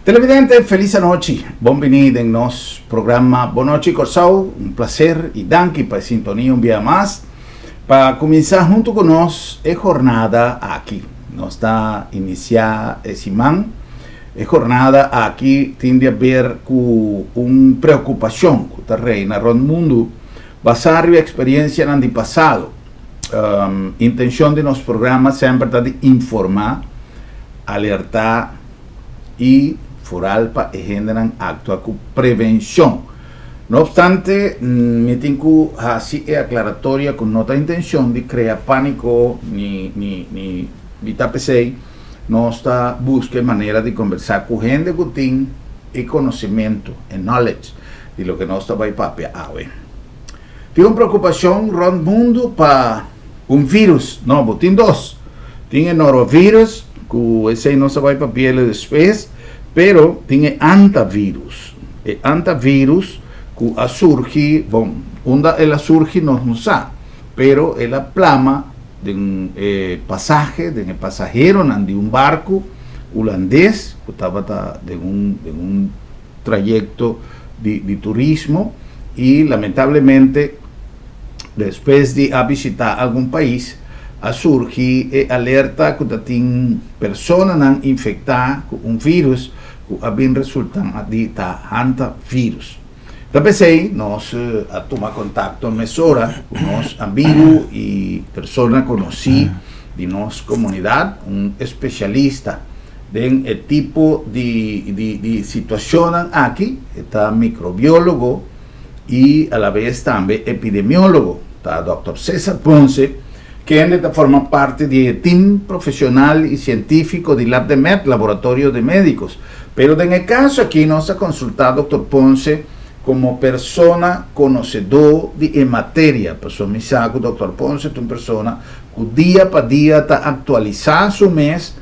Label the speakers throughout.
Speaker 1: Televidente, feliz noite. Bem-vindo em nosso programa Boa Noite Corsau. Um prazer e danke para a sintonia dia mais. Para começar junto conosco, é jornada aqui. Nós está iniciar esse ano. É jornada aqui tem a ver com uma preocupação que está reina no mundo, basada na experiência no ano passado. Intenção de nosso programa sempre está de informar, alertar e foral para generar actuar com prevenção. No obstante, me tenho assim é aclaratória com nota intenção de criar pânico ni vitapesei. Nós está buscando maneira de conversar com gente que tem e conhecimento, e knowledge de lo que nós está vai papear. Tem uma preocupação no mundo para um vírus novo, tem dois. Tem o norovirus, que esse não se vai papear depois, pero tem antivírus. E antivírus que surge, bom, onde ela surge não sabe, pero ela plama de um passagem, de um passageiro de um barco holandês que estava de um trajeto de turismo e, lamentavelmente, depois de visitar algum país, surge e alerta que tem pessoas infectadas com vírus que havem resultado de antivírus. Também nós tomamos contato mesora com nossos amigos e pessoas conhecidas de nossa comunidade, especialista de tipo de situação aqui, está microbiólogo e a la vez também epidemiólogo, está Dr. César Ponce, que forma parte del team profesional y científico de LabDeMed, Laboratorio de Médicos. Pero en el caso aquí nos ha consultado Dr. Ponce como persona conocedor de materia. Persona me saco, Dr. Ponce es una persona que día para día está actualizando su mes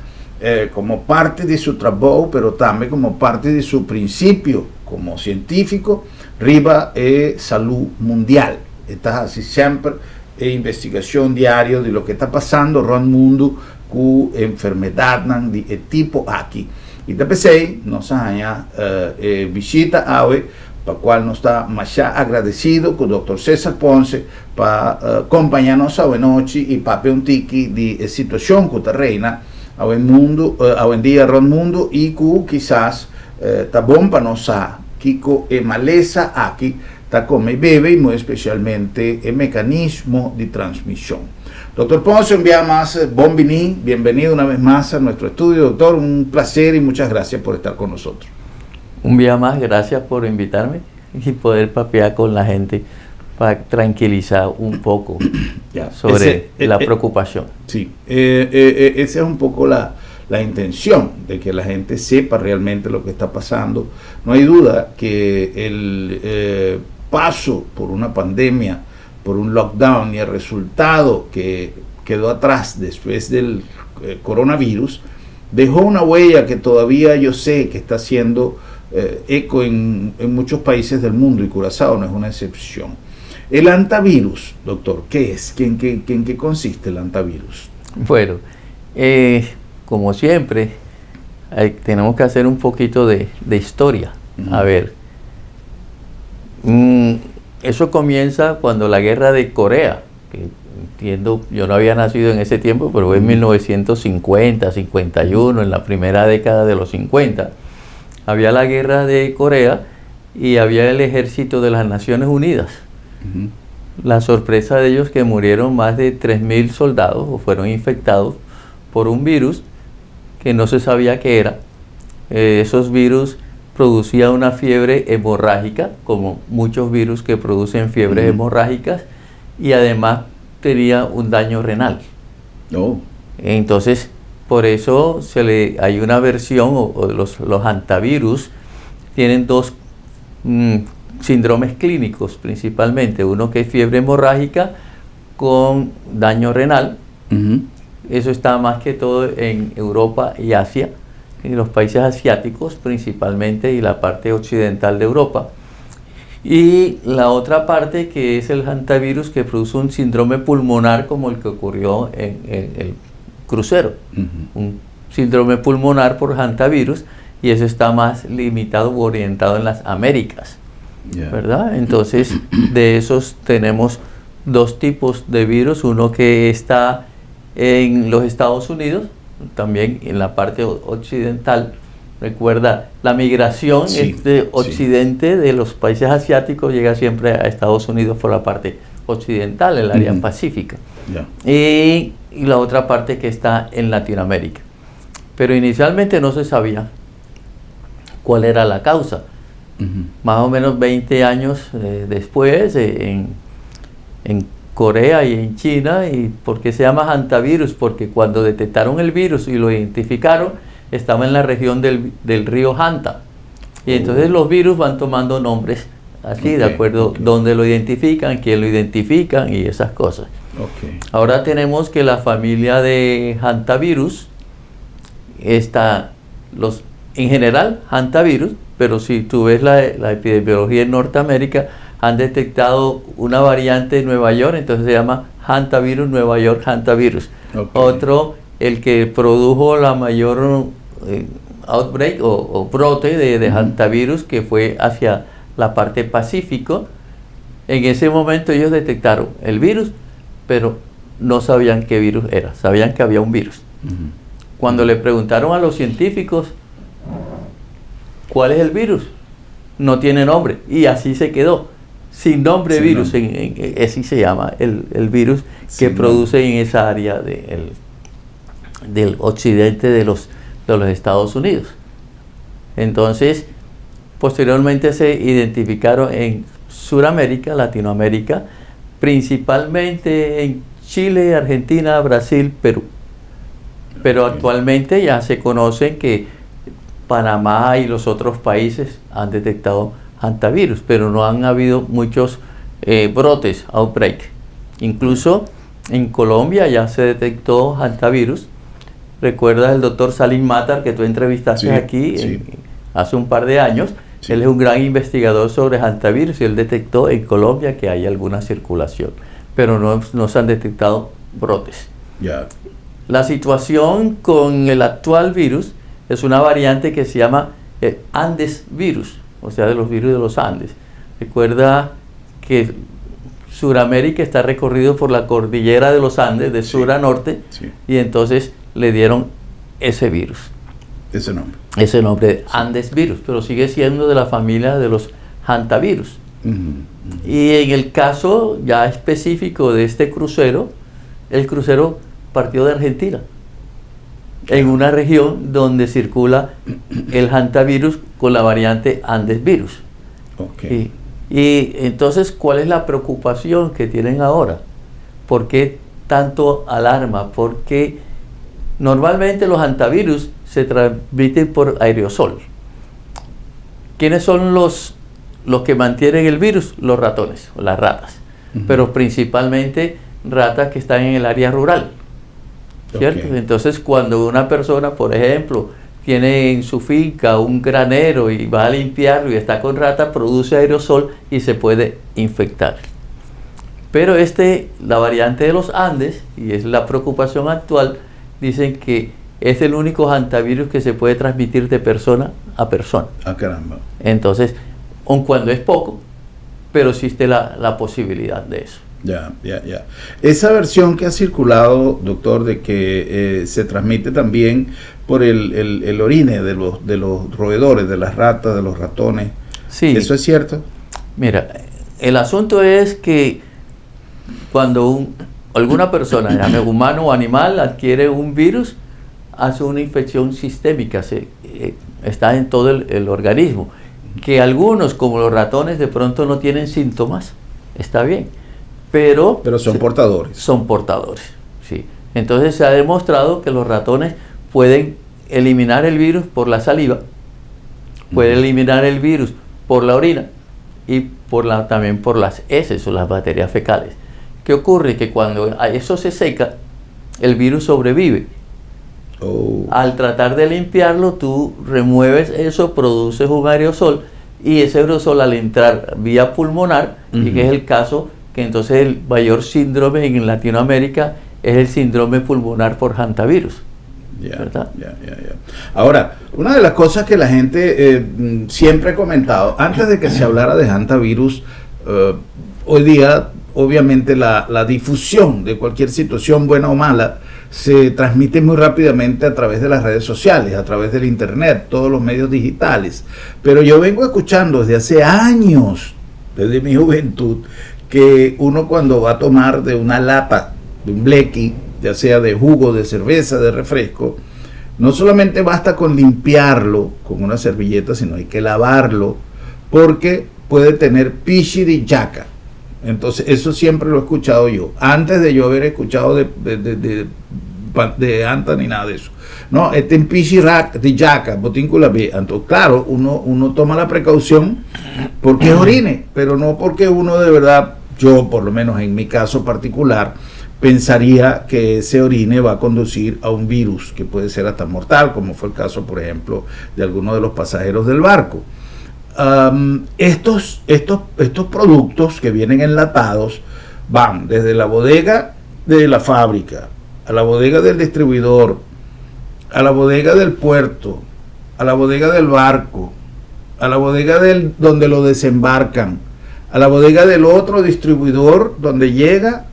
Speaker 1: como parte de su trabajo, pero también como parte de su principio como científico, riba salud mundial. Está así siempre investigación diaria de lo que está pasando en el mundo con enfermedades de tipo aquí. Y también nos haya visita hoy, para cual nos está más agradecido con el Dr. César Ponce para acompañarnos hoy noche y para un tiki de situación que está reina hoy en día en el mundo y que quizás está bom para nosotros Kiko maleza aquí está como bebé y muy especialmente el mecanismo de transmisión. Doctor Ponce, un día más, bienvenido una vez más a nuestro estudio, doctor, un placer y muchas gracias por estar con nosotros.
Speaker 2: Un día más, gracias por invitarme y poder papear con la gente para tranquilizar un poco sobre la preocupación.
Speaker 1: Sí, esa es un poco la intención de que la gente sepa realmente lo que está pasando. No hay duda que el paso por una pandemia, por un lockdown y el resultado que quedó atrás después del coronavirus dejó una huella que todavía yo sé que está haciendo eco en muchos países del mundo y Curazao no es una excepción. El antivirus, doctor, ¿qué es? ¿En qué consiste el antivirus?
Speaker 2: Bueno, como siempre, tenemos que hacer un poquito de historia. A ver, eso comienza cuando la guerra de Corea, que entiendo, yo no había nacido en ese tiempo, pero fue en 1950, 51, en la primera década de los 50, había la guerra de Corea y había el ejército de las Naciones Unidas. La sorpresa de ellos que murieron más de 3.000 soldados o fueron infectados por un virus que no se sabía qué era. Esos virus producían una fiebre hemorrágica, como muchos virus que producen fiebres hemorrágicas, y además tenía un daño renal. Entonces, por eso hay una versión, o los antivirus tienen dos síndromes clínicos principalmente, uno que es fiebre hemorrágica con daño renal. Eso está más que todo en Europa y Asia, en los países asiáticos principalmente y la parte occidental de Europa. Y la otra parte que es el antivirus que produce un síndrome pulmonar como el que ocurrió en el crucero. Un síndrome pulmonar por hantavirus y eso está más limitado u orientado en las Américas, ¿verdad? Entonces, de esos tenemos dos tipos de virus, uno que está en los Estados Unidos, también en la parte occidental. Recuerda, la migración de Occidente, de los países asiáticos, llega siempre a Estados Unidos por la parte occidental, el área pacífica. Y la otra parte que está en Latinoamérica. Pero inicialmente no se sabía cuál era la causa. Más o menos 20 años después, en Corea y en China. ¿Y por qué se llama hantavirus? Porque cuando detectaron el virus y lo identificaron, estaba en la región del río Hanta. Y entonces los virus van tomando nombres así, de acuerdo dónde lo identifican, quién lo identifican y esas cosas. Ahora tenemos que la familia de hantavirus está, en general, hantavirus, pero si tú ves la epidemiología en Norteamérica, han detectado una variante en Nueva York, entonces se llama hantavirus, Nueva York hantavirus. Otro, el que produjo la mayor outbreak o brote de hantavirus, que fue hacia la parte pacífico. En ese momento ellos detectaron el virus, pero no sabían qué virus era, sabían que había un virus. Cuando le preguntaron a los científicos cuál es el virus, no tiene nombre, y así se quedó, sin nombre virus, así se llama el virus que produce en esa área del occidente de los Estados Unidos. Entonces, posteriormente se identificaron en Sudamérica, Latinoamérica, principalmente en Chile, Argentina, Brasil, Perú. Pero actualmente ya se conocen que Panamá y los otros países han detectado hantavirus, pero no han habido muchos brotes, outbreak. Incluso en Colombia ya se detectó hantavirus. ¿Recuerdas el doctor Salim Matar que tú entrevistaste aquí hace un par de años? Él es un gran investigador sobre hantavirus y él detectó en Colombia que hay alguna circulación, pero no se han detectado brotes. La situación con el actual virus es una variante que se llama Andes virus, o sea, de los virus de los Andes. Recuerda que Sudamérica está recorrido por la cordillera de los Andes, de sur a norte, y entonces le dieron ese virus. Ese nombre de Andes virus, pero sigue siendo de la familia de los hantavirus. Y en el caso ya específico de este crucero, el crucero partió de Argentina, en una región donde circula el hantavirus con la variante Andes virus. Y entonces, ¿cuál es la preocupación que tienen ahora? ¿Por qué tanto alarma? Porque normalmente los hantavirus se transmiten por aerosol. ¿Quiénes son los que mantienen el virus? Los ratones o las ratas, pero principalmente ratas que están en el área rural, ¿cierto? Entonces, cuando una persona, por ejemplo, tiene en su finca un granero y va a limpiarlo y está con ratas, produce aerosol y se puede infectar. Pero la variante de los Andes, y es la preocupación actual, dicen que es el único hantavirus que se puede transmitir de persona a persona.
Speaker 1: Caramba.
Speaker 2: Entonces, aun cuando es poco, pero existe la posibilidad de eso.
Speaker 1: Esa versión que ha circulado, doctor, de que se transmite también por el orine de los roedores, de las ratas, de los ratones. ¿Eso es cierto?
Speaker 2: Mira, el asunto es que cuando alguna persona, llame humano o animal, adquiere un virus, hace una infección sistémica, está en todo el organismo. Que algunos, como los ratones, de pronto no tienen síntomas, está bien. Pero
Speaker 1: son portadores.
Speaker 2: Son portadores, sí. Entonces se ha demostrado que los ratones pueden eliminar el virus por la saliva, pueden eliminar el virus por la orina y también por las heces o las bacterias fecales. ¿Qué ocurre? Que cuando eso se seca, el virus sobrevive. Al tratar de limpiarlo, tú remueves eso, produces un aerosol, y ese aerosol, al entrar vía pulmonar, y que es el caso que entonces el mayor síndrome en Latinoamérica es el síndrome pulmonar por hantavirus. ¿verdad?
Speaker 1: Ahora, una de las cosas que la gente siempre ha comentado, antes de que se hablara de hantavirus, hoy día, obviamente, la difusión de cualquier situación, buena o mala, se transmite muy rápidamente a través de las redes sociales, a través del internet, todos los medios digitales. Pero yo vengo escuchando desde hace años, desde mi juventud, que uno cuando va a tomar de una lata, de un Blackie, ya sea de jugo, de cerveza, de refresco, no solamente basta con limpiarlo con una servilleta, sino hay que lavarlo, porque puede tener pichiriyaca. Entonces, eso siempre lo he escuchado yo, antes de yo haber escuchado de anta ni nada de eso. No, en pichiriyaca, botíncula B. Entonces, claro, uno toma la precaución porque es orine, pero no porque uno de verdad, yo por lo menos en mi caso particular, pensaría que ese orine va a conducir a un virus que puede ser hasta mortal, como fue el caso, por ejemplo, de algunos de los pasajeros del barco. Estos productos que vienen enlatados van desde la bodega de la fábrica, a la bodega del distribuidor, a la bodega del puerto, a la bodega del barco, a la bodega donde lo desembarcan, a la bodega del otro distribuidor donde llega,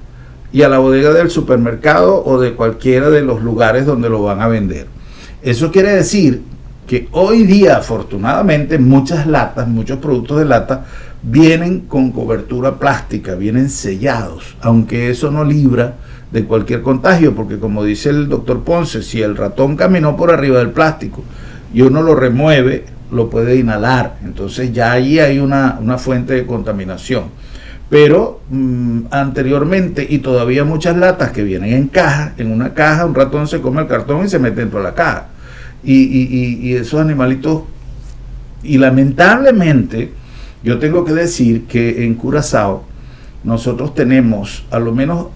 Speaker 1: y a la bodega del supermercado o de cualquiera de los lugares donde lo van a vender. Eso quiere decir que hoy día, afortunadamente, muchos productos de lata vienen con cobertura plástica, vienen sellados, aunque eso no libra de cualquier contagio, porque como dice el doctor Ponce, si el ratón caminó por arriba del plástico y uno lo remueve, lo puede inhalar. Entonces ya ahí hay una fuente de contaminación. Pero anteriormente, y todavía muchas latas que vienen en una caja, un ratón se come el cartón y se mete dentro de la caja. Y esos animalitos, y lamentablemente, yo tengo que decir que en Curazao nosotros tenemos, a lo menos,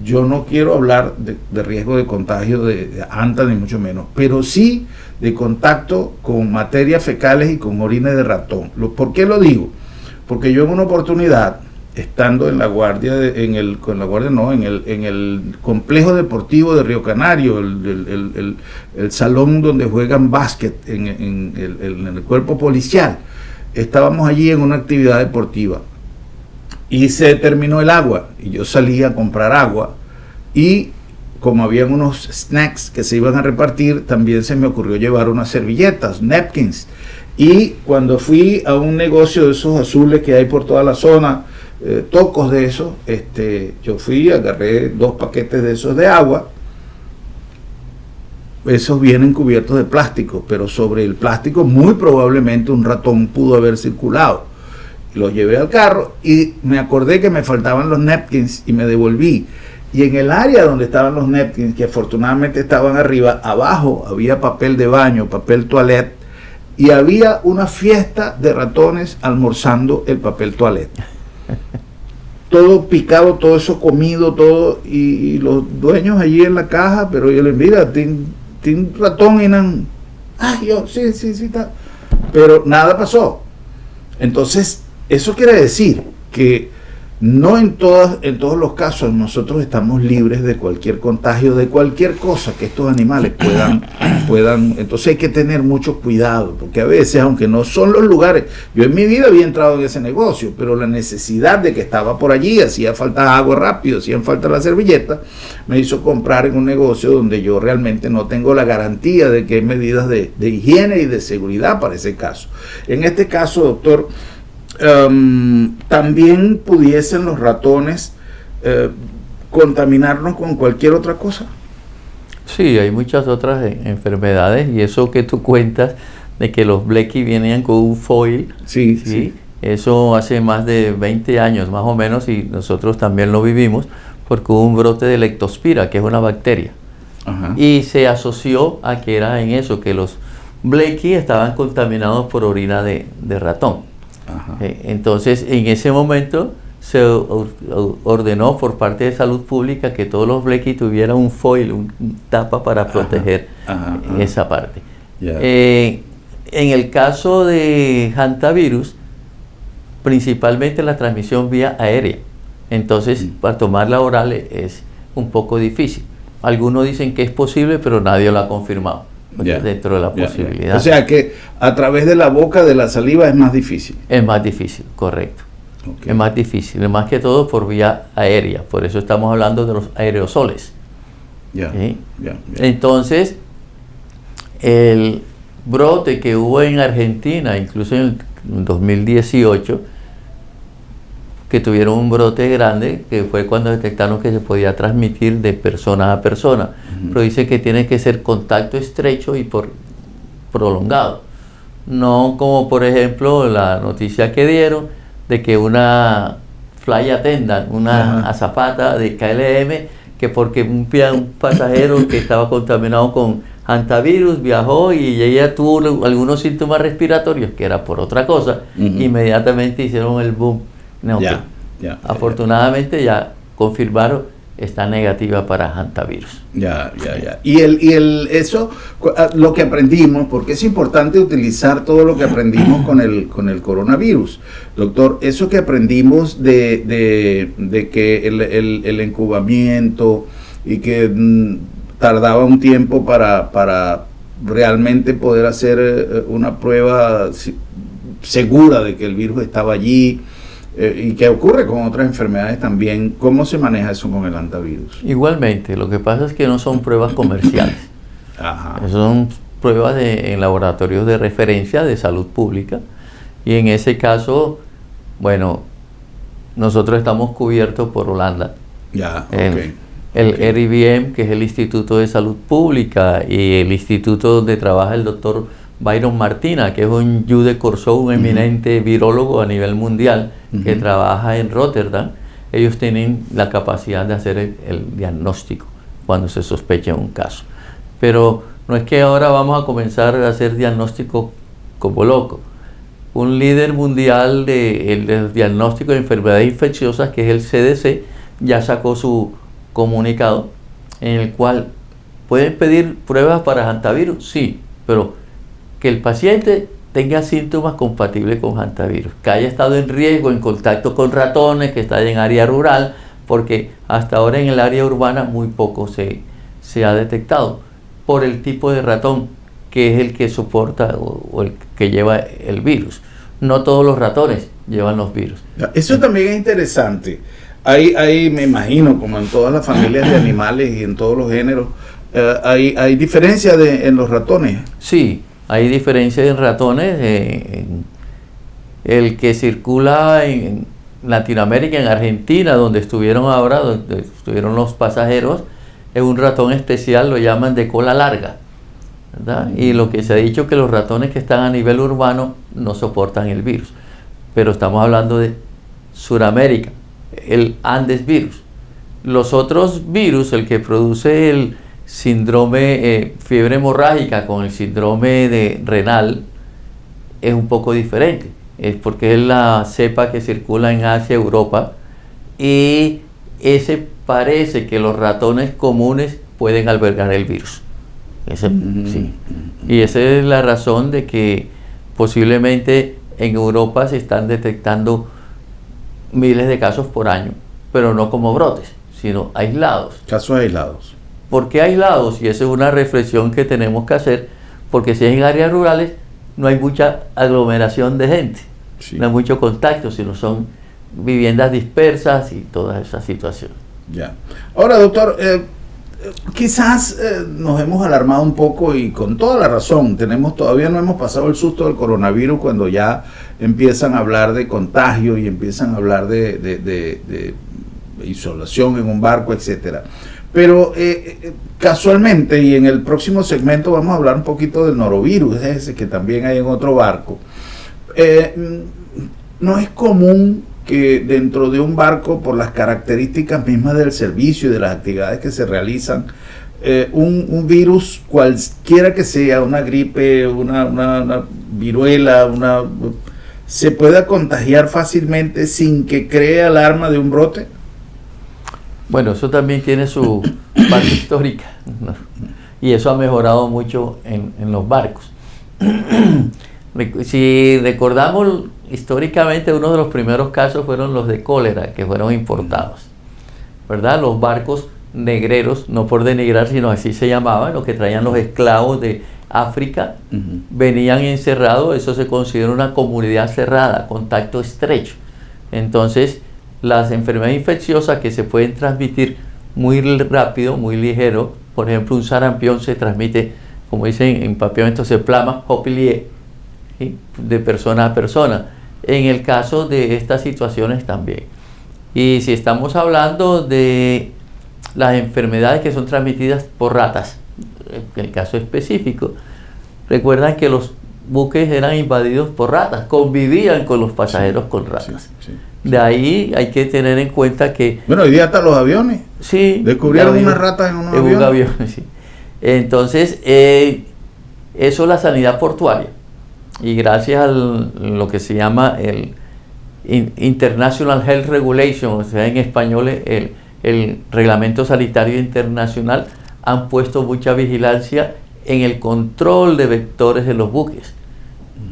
Speaker 1: yo no quiero hablar de riesgo de contagio de anta ni mucho menos, pero sí de contacto con materias fecales y con orines de ratón. ¿Por qué lo digo? Porque yo en una oportunidad, estando en la guardia, en el complejo deportivo de Río Canario, el salón donde juegan básquet en el cuerpo policial, estábamos allí en una actividad deportiva y se terminó el agua y yo salí a comprar agua y como habían unos snacks que se iban a repartir, también se me ocurrió llevar unas servilletas, napkins, y cuando fui a un negocio de esos azules que hay por toda la zona, tocos de esos, yo fui, agarré 2 paquetes de esos de agua. Esos vienen cubiertos de plástico, pero sobre el plástico muy probablemente un ratón pudo haber circulado. Los llevé al carro y me acordé que me faltaban los napkins y me devolví. Y en el área donde estaban los napkins, que afortunadamente estaban arriba, abajo había papel de baño, papel toilette, y había una fiesta de ratones almorzando el papel toilette. Todo picado, todo eso comido, todo, y los dueños allí en la caja, pero yo les mira, tiene ratón y nan. Yo, sí, está. Pero nada pasó. Entonces, eso quiere decir que no en todos los casos nosotros estamos libres de cualquier contagio, de cualquier cosa que estos animales puedan. Entonces hay que tener mucho cuidado, porque a veces, aunque no son los lugares, yo en mi vida había entrado en ese negocio, pero la necesidad de que estaba por allí, hacía falta agua rápido, hacían falta la servilleta, me hizo comprar en un negocio donde yo realmente no tengo la garantía de que hay medidas de higiene y de seguridad para ese caso. En este caso, doctor, también pudiesen los ratones contaminarnos con cualquier otra cosa.
Speaker 2: Sí, hay muchas otras enfermedades, y eso que tú cuentas de que los Blackie venían con un foil, sí. Eso hace más de 20 años más o menos, y nosotros también lo vivimos porque hubo un brote de leptospira, que es una bacteria. Ajá. Y se asoció a que era en eso, que los Blackie estaban contaminados por orina de ratón. Entonces, en ese momento se ordenó por parte de Salud Pública que todos los Blackie tuvieran un foil, un tapa para proteger esa parte. En el caso de hantavirus, principalmente la transmisión vía aérea. Entonces, para tomarla oral es un poco difícil. algunos dicen que es posible, pero nadie lo ha confirmado.
Speaker 1: Ya,
Speaker 2: Dentro de la
Speaker 1: ya.
Speaker 2: posibilidad.
Speaker 1: O sea que a través de la boca, de la saliva, es más difícil.
Speaker 2: Es más difícil, correcto.
Speaker 1: Okay.
Speaker 2: Es más difícil, más que todo por vía aérea. Por eso estamos hablando de los aerosoles.
Speaker 1: Ya,
Speaker 2: ¿Sí?
Speaker 1: ya.
Speaker 2: Entonces, el brote que hubo en Argentina, incluso en el 2018, que tuvieron un brote grande, que fue cuando detectaron que se podía transmitir de persona a persona. Pero dice que tiene que ser contacto estrecho y prolongado. No como, por ejemplo, la noticia que dieron de que una flight attendant, una azafata de KLM, que porque un pasajero que estaba contaminado con hantavirus viajó y ella tuvo algunos síntomas respiratorios, que era por otra cosa, inmediatamente hicieron el boom. No, afortunadamente ya confirmaron, está negativa para hantavirus.
Speaker 1: Ya. Y eso, lo que aprendimos, porque es importante utilizar todo lo que aprendimos con el coronavirus. Doctor, eso que aprendimos de que el incubamiento y que tardaba un tiempo para realmente poder hacer una prueba segura de que el virus estaba allí, y que ocurre con otras enfermedades también. ¿Cómo se maneja eso con el hantavirus?
Speaker 2: Igualmente, lo que pasa es que no son pruebas comerciales. Son pruebas en laboratorios de referencia de salud pública, y en ese caso, bueno, nosotros estamos cubiertos por Holanda. El RIVM, que es el Instituto de Salud Pública, y el instituto donde trabaja el doctor Byron Martina, que es un Jude Corso, un eminente virólogo a nivel mundial, que trabaja en Rotterdam. Ellos tienen la capacidad de hacer el diagnóstico cuando se sospecha un caso. Pero no es que ahora vamos a comenzar a hacer diagnóstico como loco. Un líder mundial del diagnóstico de enfermedades infecciosas, que es el CDC, ya sacó su comunicado en el cual pueden pedir pruebas para hantavirus, sí, pero que el paciente tenga síntomas compatibles con hantavirus, que haya estado en riesgo, en contacto con ratones, que está en área rural, porque hasta ahora en el área urbana muy poco se ha detectado por el tipo de ratón que es el que soporta o el que lleva el virus. No todos los ratones llevan los virus.
Speaker 1: Eso también es interesante. Hay, me imagino, como en todas las familias de animales y en todos los géneros, hay diferencias en los ratones.
Speaker 2: Sí, hay diferencias en ratones. El que circula en Latinoamérica, en Argentina, donde estuvieron ahora, donde estuvieron los pasajeros, es un ratón especial, lo llaman de cola larga, ¿verdad? Y lo que se ha dicho que los ratones que están a nivel urbano no soportan el virus. Pero estamos hablando de Sudamérica, el Andes virus. Los otros virus, el que produce el síndrome fiebre hemorrágica con el síndrome de renal, es un poco diferente. Es porque es la cepa que circula en Asia, Europa, y ese parece que los ratones comunes pueden albergar el virus. Sí. Y esa es la razón de que posiblemente en Europa se están detectando miles de casos por año, pero no como brotes, sino aislados.
Speaker 1: Casos aislados.
Speaker 2: ¿Por qué aislados? Y esa es una reflexión que tenemos que hacer, porque si es en áreas rurales no hay mucha aglomeración de gente, no hay mucho contacto, sino son viviendas dispersas y todas esas situaciones.
Speaker 1: Ya. Ahora, doctor, quizás nos hemos alarmado un poco y con toda la razón. Todavía no hemos pasado el susto del coronavirus cuando ya empiezan a hablar de contagio y empiezan a hablar de isolación en un barco, etcétera. Pero casualmente, y en el próximo segmento vamos a hablar un poquito del norovirus, ese que también hay en otro barco. No es común que dentro de un barco, por las características mismas del servicio y de las actividades que se realizan, un virus, cualquiera que sea, una gripe, una viruela, se pueda contagiar fácilmente sin que cree alarma de un brote.
Speaker 2: Bueno, eso también tiene su parte histórica, ¿no? Y eso ha mejorado mucho en los barcos. Si recordamos, históricamente uno de los primeros casos fueron los de cólera, que fueron importados, ¿verdad? Los barcos negreros, no por denigrar, sino así se llamaban, los que traían los esclavos de África, venían encerrados. Eso se considera una comunidad cerrada, contacto estrecho. Entonces, las enfermedades infecciosas que se pueden transmitir muy rápido, muy ligero, por ejemplo, un sarampión se transmite, como dicen en papiamento, se plama Hoppelier, ¿sí?, de persona a persona. En el caso de estas situaciones también. Y si estamos hablando de las enfermedades que son transmitidas por ratas, en el caso específico, recuerdan que los buques eran invadidos por ratas, convivían con los pasajeros con ratas. De ahí hay que tener en cuenta que...
Speaker 1: Bueno, hoy día hasta los aviones.
Speaker 2: Sí.
Speaker 1: Descubrieron unas ratas en unos aviones.
Speaker 2: Un avión, sí. Entonces, eso es la sanidad portuaria. Y gracias a lo que se llama el International Health Regulation, o sea, en español el Reglamento Sanitario Internacional, han puesto mucha vigilancia en el control de vectores de los buques,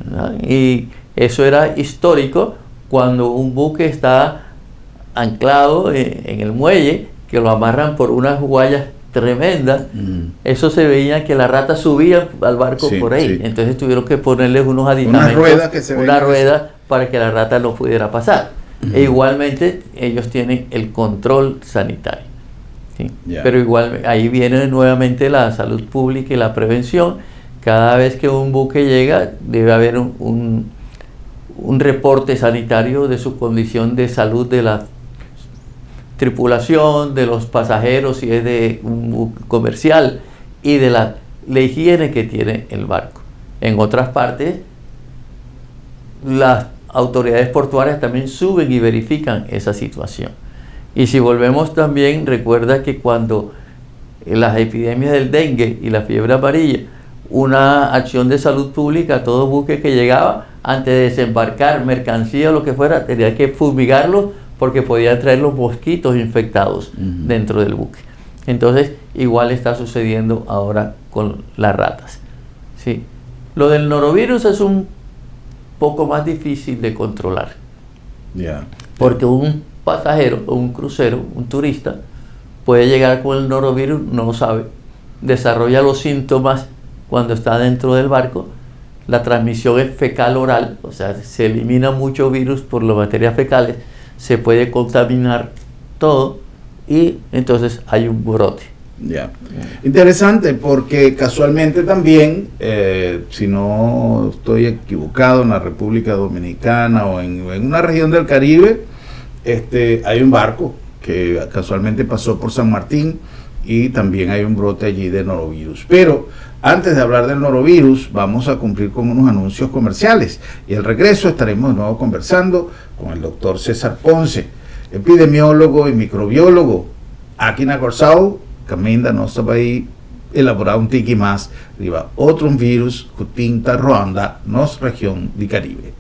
Speaker 2: ¿verdad? Y eso era histórico cuando un buque está anclado en el muelle, que lo amarran por unas guayas tremendas. Eso se veía que las ratas subían al barco por ahí. Sí. Entonces tuvieron que ponerles unos aditamentos, una rueda para que la rata no pudiera pasar. E igualmente ellos tienen el control sanitario, ¿sí? Pero igual ahí viene nuevamente la salud pública y la prevención. Cada vez que un buque llega debe haber un reporte sanitario de su condición de salud de la tripulación, de los pasajeros si es de un buque comercial, y de la higiene que tiene el barco. En otras partes, las autoridades portuarias también suben y verifican esa situación. Y si volvemos también, recuerda que cuando las epidemias del dengue y la fiebre amarilla, una acción de salud pública, todo buque que llegaba, antes de desembarcar mercancía o lo que fuera, tenía que fumigarlo porque podían traer los mosquitos infectados dentro del buque. Entonces, igual está sucediendo ahora con las ratas. Sí. Lo del norovirus es un poco más difícil de controlar. Porque un pasajero o un crucero, un turista, puede llegar con el norovirus, no lo sabe, desarrolla los síntomas cuando está dentro del barco. La transmisión es fecal-oral, o sea, se elimina mucho virus por las materias fecales, se puede contaminar todo y entonces hay un brote.
Speaker 1: Interesante, porque casualmente también, si no estoy equivocado, en la República Dominicana o en una región del Caribe, hay un barco que casualmente pasó por San Martín y también hay un brote allí de norovirus. Pero antes de hablar del norovirus, vamos a cumplir con unos anuncios comerciales y al regreso estaremos de nuevo conversando con el doctor César Ponce, epidemiólogo y microbiólogo. Aquí en Corsau, Caminda nos va a elaborar un tiki más, arriba otro vírus que tinta Ruanda, nos región de Caribe.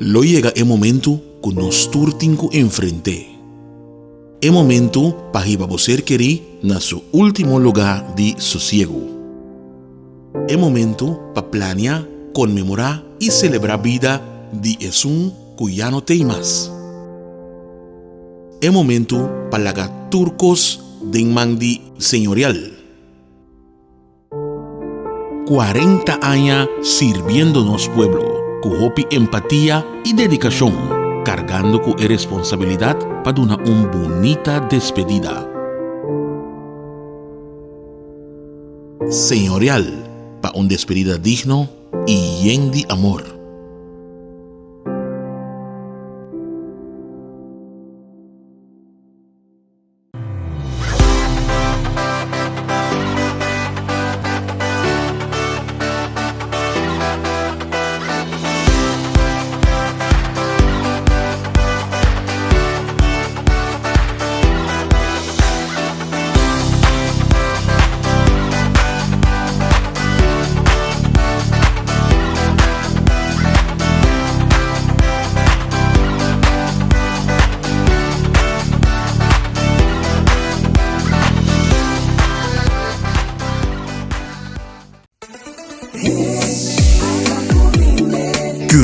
Speaker 3: Lo llega el momento que nos turtinco enfrente. El momento para ir a ser querer en su último lugar de sosiego. El momento para planear, conmemorar y celebrar vida de Jesús que ya no tem más. El momento para lagar turcos de mandi señorial. 40 años sirviéndonos pueblo. Con empatía y dedicación, cargando con responsabilidad para una bonita despedida. Señorial, para una despedida digno y lleno de amor.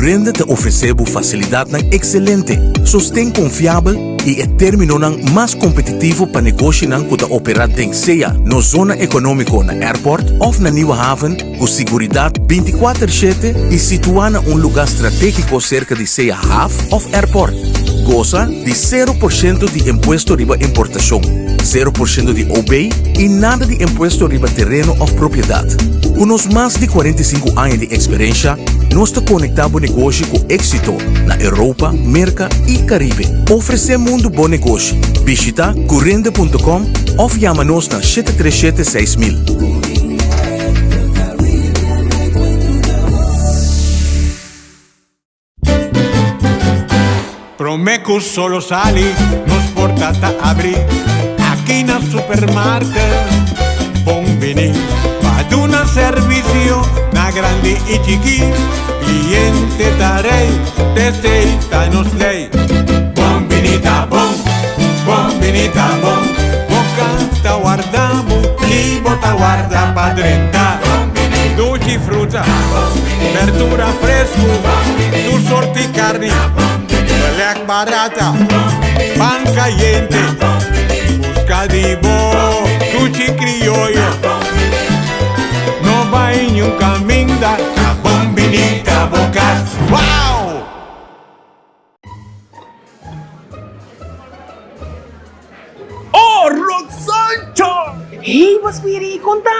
Speaker 3: Corrende te oferecemos facilidade excelente, sustento confiável e é termino mais competitivo para negócio que te operar em seja na zona econômica na airport ou na Nieuwe Haven, com segurança 24/7 e situada em lugar estratégico cerca de seja half of airport. Goza de 0% de imposto riba importação, 0% de OB e nada de imposto riba terreno ou propriedade. Com os mais de 45 anos de experiência, nós te conectamos negócio com êxito na Europa, América e Caribe. Oferecemos um bom negócio. Visita corrende.com ou chama-nos na 737-6000.
Speaker 4: Promeco solo sali, nos portata abri. Aqui na supermarket, bombini. Paduna servicio, na grande e chiqui. Cliente darei, testeita nos lei. Bombinita bom, bombinita bom. Bocata guardamo, libota guarda pa 30. Dolci frutta, verdura fresco, tu sorti carne. Belek barata, pan caliente, busca de bo, sushi criollo. No va en un camino da bombinita bocas. ¡Wow!
Speaker 5: Oh, Rosancho!
Speaker 6: Hey, mas Miri, conta!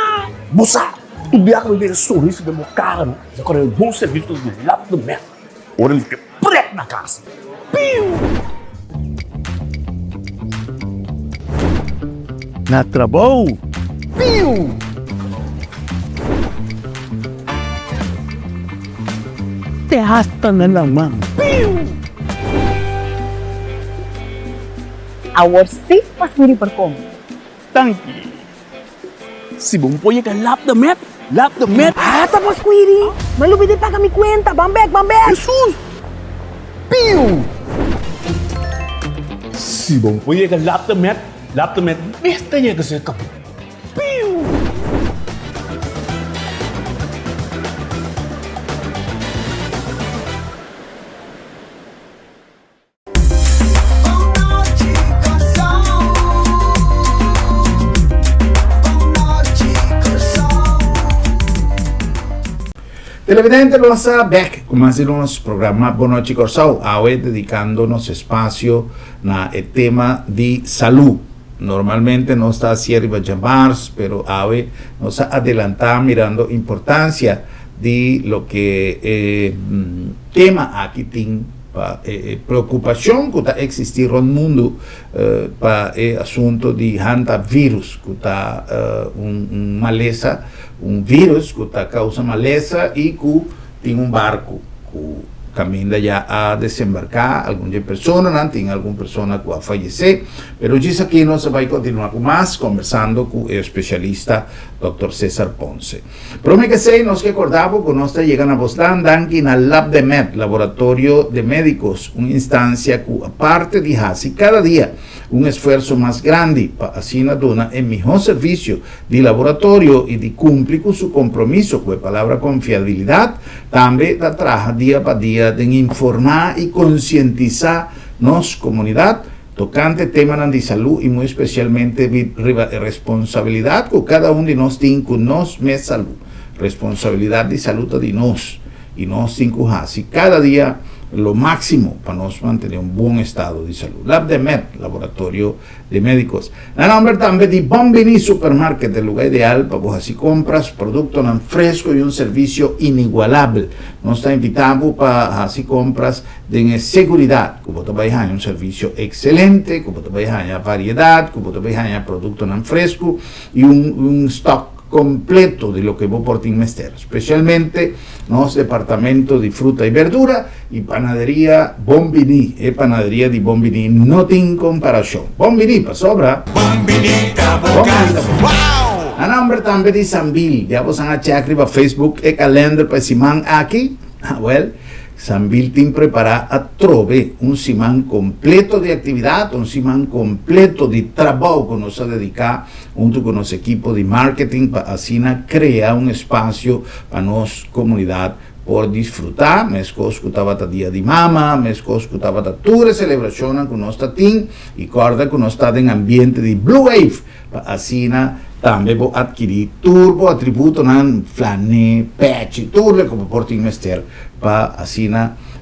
Speaker 5: Moça, tu viaja a ver o sorriso de meu cara, não? Agora é um bom serviço do lado do mercado. Ora, ele fica preto na casa. Piu! Na trabalho? Piu! Te arrasta na mão. Piu!
Speaker 6: Awar si, mas Miri perkom.
Speaker 5: Tanque. Se bom põe que lap de met.
Speaker 6: Ah, tapos Miri. Malupit pa kami kwenta. Bambek!
Speaker 5: Jesus! Piu! Se bom põe que lap de met, besta é que você capou. Piu!
Speaker 1: Televidente, los back con más de los programas Boa Noite Corsao, hoy dedicándonos espacio na el tema de salud. Normalmente no está así arriba llamados, pero hoy nos adelantamos mirando importancia de lo que tema aquí tiene preocupación que está existir en el mundo para el asunto de hantavirus, que está un maleza, un virus que está causa maleza y que tiene un barco que camina ya a desembarcar algunas personas, tiene alguna persona que va a fallecer, pero ya aquí nos va a continuar con más conversando con el especialista Dr. César Ponce. Pero me que sé, nos que acordamos que nos llegan a Boston, Dankin al Lab de Med, Laboratorio de Médicos, una instancia que aparte de hace cada día un esfuerzo más grande para así dona el mejor servicio de laboratorio y de cumplir con su compromiso con la palabra confiabilidad, también la trabaja día para día de informar y concientizar nos comunidad tocante temas de salud y muy especialmente de responsabilidad que cada uno de nos tiene con nos me salud, responsabilidad de salud de nos y nos cinco así cada día lo máximo para nos mantener un buen estado de salud. Lab de Med, Laboratorio de Médicos. El nombre también de Bombini Supermarket, el lugar ideal para vos así compras, productos tan frescos y un servicio inigualable. Nos está invitando para así compras de seguridad, como te vais a un servicio excelente, como te vais a variedad, como te vais a productos tan frescos y un stock completo de lo que vos por ti mester, especialmente los departamentos de fruta y verdura y panadería Bombini, panadería de Bombini no tiene comparación. Bombini para sobra.
Speaker 4: Bombinita bocas. ¡Wow!
Speaker 1: A nombre también de Sambil, ya vos han hecho arriba Facebook y calendar para Simán aquí. Sambil te prepara a trove un simán completo de actividad, un simán completo de trabajo que nos ha dedicado junto con los equipos de marketing para así crear un espacio para nos comunidad por disfrutar, mes cos que estaba día de mama, mes cos que estaba toda celebración con nos tatín y corda que nos está en ambiente de Blue Wave, así también voy a adquirir turbo atributo nan flanne, patch, turle como porting mester, para así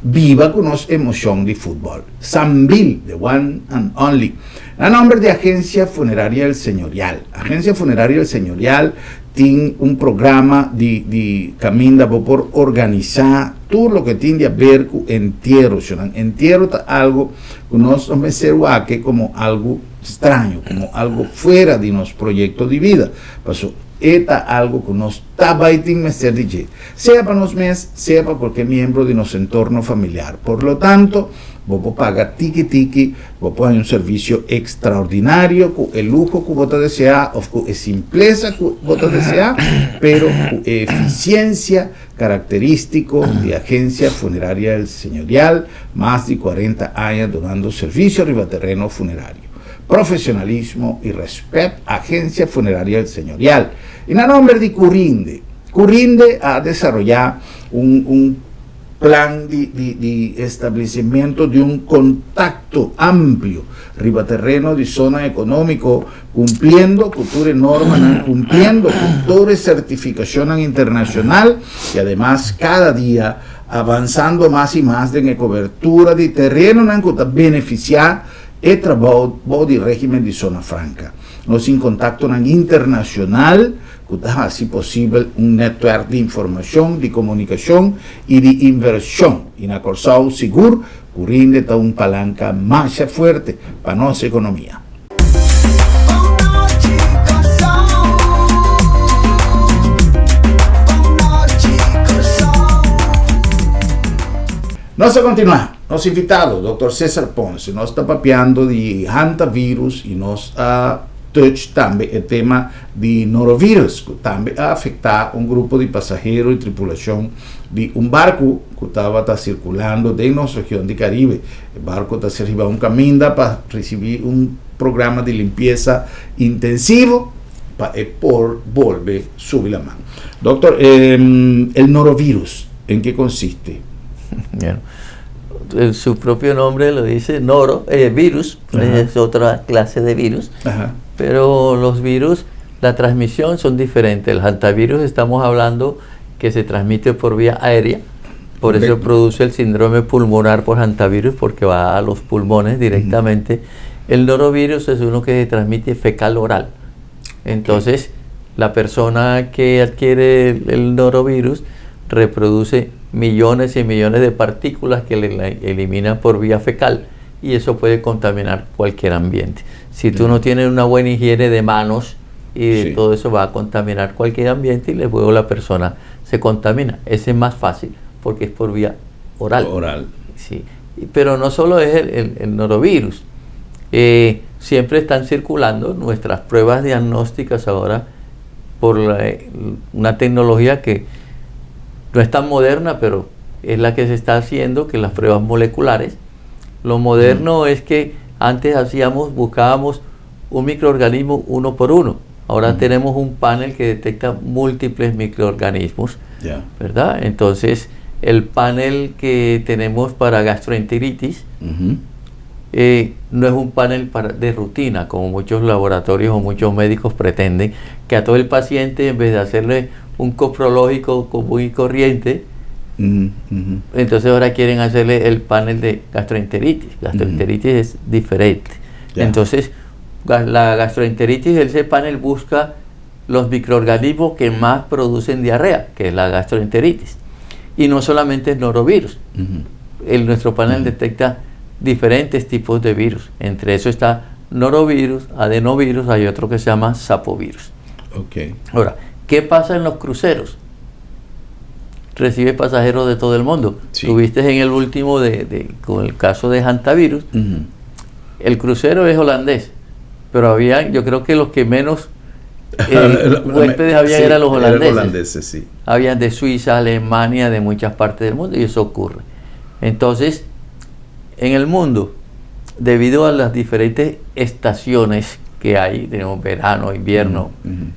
Speaker 1: viva con nos emoción de fútbol. Sambil, the one and only. A nombre de Agencia Funeraria El Señorial. Agencia Funeraria El Señorial tiene un programa de camino por organizar todo lo que tiene a ver con entierro. Entierro es algo que nos observa que como algo extraño, como algo fuera de nuestro proyecto de vida. Pasó, es algo que nos está baitando sea para los mes, sea para cualquier miembro de nuestro entorno familiar. Por lo tanto, vos pagas tiki, vos pones un servicio extraordinario, con el lujo que vos deseas, o con la simpleza que vos deseas, pero con eficiencia característico de Agencia Funeraria El Señorial, más de 40 años donando servicio ribaterreno funerario. Profesionalismo y respeto, Agencia Funeraria El Señorial. En el nombre de Curinde ha desarrollado un plan de establecimiento de un contacto amplio, ribaterreno de zona económico, cumpliendo con todas las normas, cumpliendo con toda la certificación internacional y además cada día avanzando más y más en la cobertura de terreno que beneficiar el trabajo del régimen de zona franca. Nos en contacto internacional, que así posible un network de información, de comunicación y de inversión. Y en la Corsao Seguro, Curinde está un palanca más fuerte para nuestra economía. Nos continúa, nos invitado, Dr. César Ponce, nos está papeando de hantavirus y nos ha touch también el tema de norovirus, que también ha afectado un grupo de pasajeros y tripulación de un barco que estaba circulando de nuestra región de Caribe. El barco está arriba un camino para recibir un programa de limpieza intensivo para por volver a subir la mano. Doctor, el norovirus, ¿en qué consiste?
Speaker 2: Bien. Su propio nombre lo dice virus, es otra clase de virus. Ajá. Pero los virus, la transmisión son diferentes. El hantavirus estamos hablando que se transmite por vía aérea, por eso produce el síndrome pulmonar por hantavirus, porque va a los pulmones directamente. El norovirus es uno que se transmite fecal oral. Entonces, la persona que adquiere el norovirus reproduce millones y millones de partículas que le eliminan por vía fecal, y eso puede contaminar cualquier ambiente. Si tú no tienes una buena higiene de manos y de todo eso, va a contaminar cualquier ambiente y luego la persona se contamina. Ese es más fácil porque es por vía oral. Sí. Pero no solo es el norovirus. Siempre están circulando nuestras pruebas diagnósticas ahora por una tecnología que no es tan moderna, pero es la que se está haciendo, que las pruebas moleculares. Lo moderno es que antes buscábamos un microorganismo uno por uno. Ahora tenemos un panel que detecta múltiples microorganismos, ¿verdad? Entonces, el panel que tenemos para gastroenteritis no es un panel de rutina, como muchos laboratorios o muchos médicos pretenden, que a todo el paciente, en vez de hacerle un coprológico común y corriente, entonces ahora quieren hacerle el panel de gastroenteritis. Gastroenteritis es diferente. Entonces, la gastroenteritis, ese panel busca los microorganismos que más producen diarrea, que es la gastroenteritis. Y no solamente el norovirus. Nuestro panel detecta diferentes tipos de virus. Entre eso está norovirus, adenovirus, hay otro que se llama sapovirus. Ahora, ¿qué pasa en los cruceros? Recibe pasajeros de todo el mundo. Tuviste en el último con el caso de hantavirus. El crucero es holandés, pero yo creo que los que menos huéspedes había eran los holandeses. Habían de Suiza, Alemania, de muchas partes del mundo, y eso ocurre. Entonces, en el mundo, debido a las diferentes estaciones que hay, tenemos verano, invierno,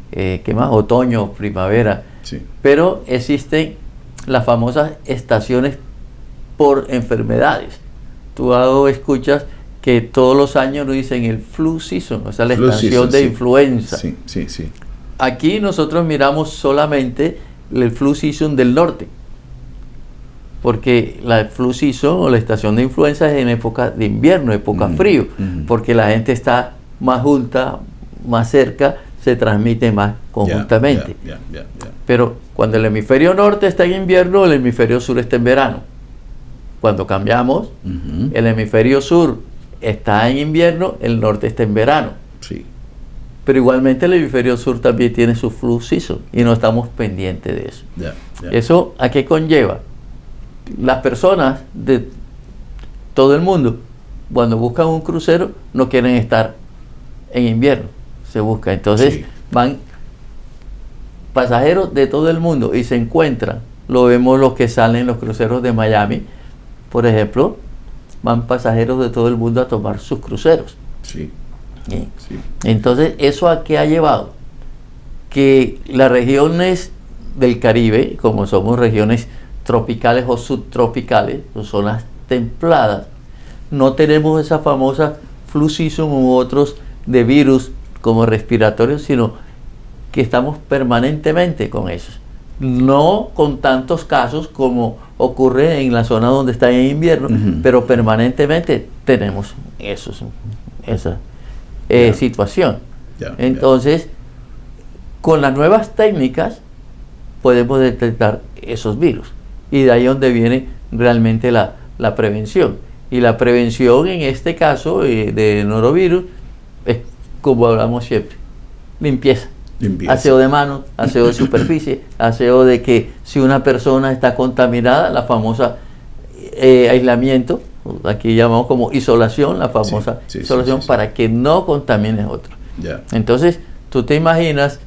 Speaker 2: ¿qué más? Otoño, primavera, pero existen las famosas estaciones por enfermedades. Tú escuchas que todos los años nos dicen el flu season, o sea, la
Speaker 1: Flu
Speaker 2: estación
Speaker 1: season,
Speaker 2: de
Speaker 1: sí.
Speaker 2: influenza.
Speaker 1: Sí, sí, sí.
Speaker 2: Aquí nosotros miramos solamente el flu season del norte, porque la flu season o la estación de influenza es en época de invierno, época frío, porque la gente está más junta, más cerca, se transmite más conjuntamente.
Speaker 1: Ya.
Speaker 2: Pero cuando el hemisferio norte está en invierno, el hemisferio sur está en verano. Cuando cambiamos, el hemisferio sur está en invierno, el norte está en verano.
Speaker 1: Sí.
Speaker 2: Pero igualmente el hemisferio sur también tiene su flu season y no estamos pendientes de eso.
Speaker 1: Ya.
Speaker 2: ¿Eso a qué conlleva? Las personas de todo el mundo, cuando buscan un crucero, no quieren estar en invierno. Se busca. Entonces
Speaker 1: Sí.
Speaker 2: van pasajeros de todo el mundo y se encuentran. Lo vemos los que salen en los cruceros de Miami, por ejemplo, van pasajeros de todo el mundo a tomar sus cruceros.
Speaker 1: Sí.
Speaker 2: ¿Sí?
Speaker 1: Sí.
Speaker 2: Entonces, ¿eso a qué ha llevado? Que las regiones del Caribe, como somos regiones tropicales o subtropicales, o zonas templadas, no tenemos esa famosa flu season u otros de virus como respiratorios, sino que estamos permanentemente con esos. No con tantos casos como ocurre en la zona donde está en invierno, pero permanentemente tenemos esa situación. Entonces, con las nuevas técnicas podemos detectar esos virus, y de ahí donde viene realmente la prevención. Y la prevención en este caso de norovirus es, como hablamos siempre, limpieza. Aseo de manos, aseo de superficie, aseo de que si una persona está contaminada, la famosa aislamiento, aquí llamamos como isolación, la famosa isolación para que no contamines a otro. Entonces, tú te imaginas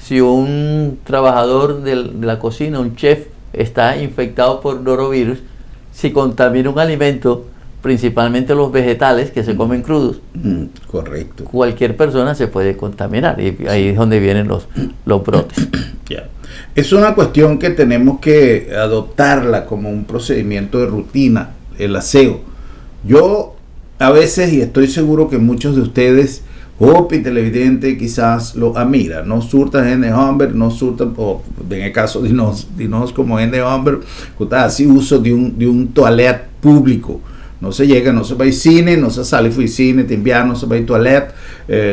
Speaker 2: si un trabajador de la cocina, un chef, está infectado por norovirus, si contamina un alimento, principalmente los vegetales que se comen crudos,
Speaker 1: correcto,
Speaker 2: cualquier persona se puede contaminar, y ahí es donde vienen los brotes.
Speaker 1: Es una cuestión que tenemos que adoptarla como un procedimiento de rutina, el aseo. Yo a veces, y estoy seguro que muchos de ustedes, Hopi televidente, quizás lo admira, no surta gente hombre, no surta, o en el caso de nos como gente hombre, que está así uso de un toilet público. No se llega, no se va al cine, no se sale fui cine, te envían, no se va al toilet,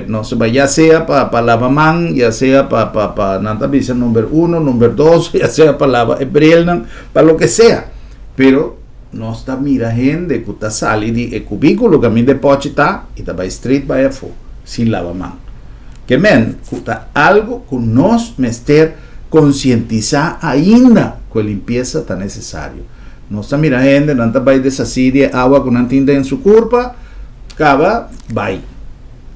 Speaker 1: no se va, ya sea para lavamán, ya sea para nada visa número 1, número 2, ya sea para lavar el para lo que sea. Pero no está mira gente que está sale de cubículo que a mí de poche está y está para street vaya fo sin lavamán. Que men, está algo que nos mester concientizar ainda que limpieza tan necesario. No está mira gente, no está para deshacer agua con una tinta en su curva, cava, vai.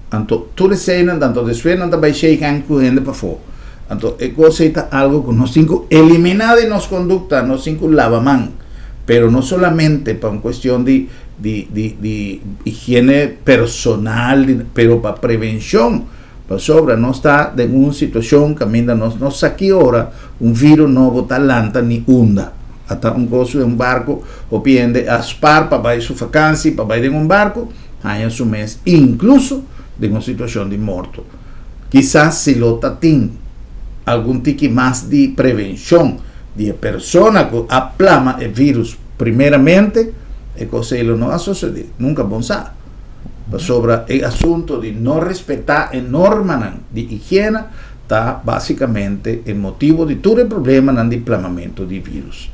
Speaker 1: Tanto tú le seinan, tanto después no está para shake con gente para fo. Tanto cosa está algo que nos cinco eliminar de nos conducta, nos cinco lavamán, pero no solamente para una cuestión de higiene personal, pero para prevención. Para sobra, no está en una situación que no saque ahora un virus no bota lanta ni hunda. Hasta un gozo de un barco o piende a spar para ir su vacancia, para ir en un barco, hay en su mes, incluso de una situación de muerto. Quizás si lo tatín algún tiki más de prevención de persona que aplama el virus primeramente, es cosa que no va a suceder, nunca pensar. Sobre el asunto de no respetar el norma de higiene, está básicamente el motivo de todo el problema de desplamamiento de virus.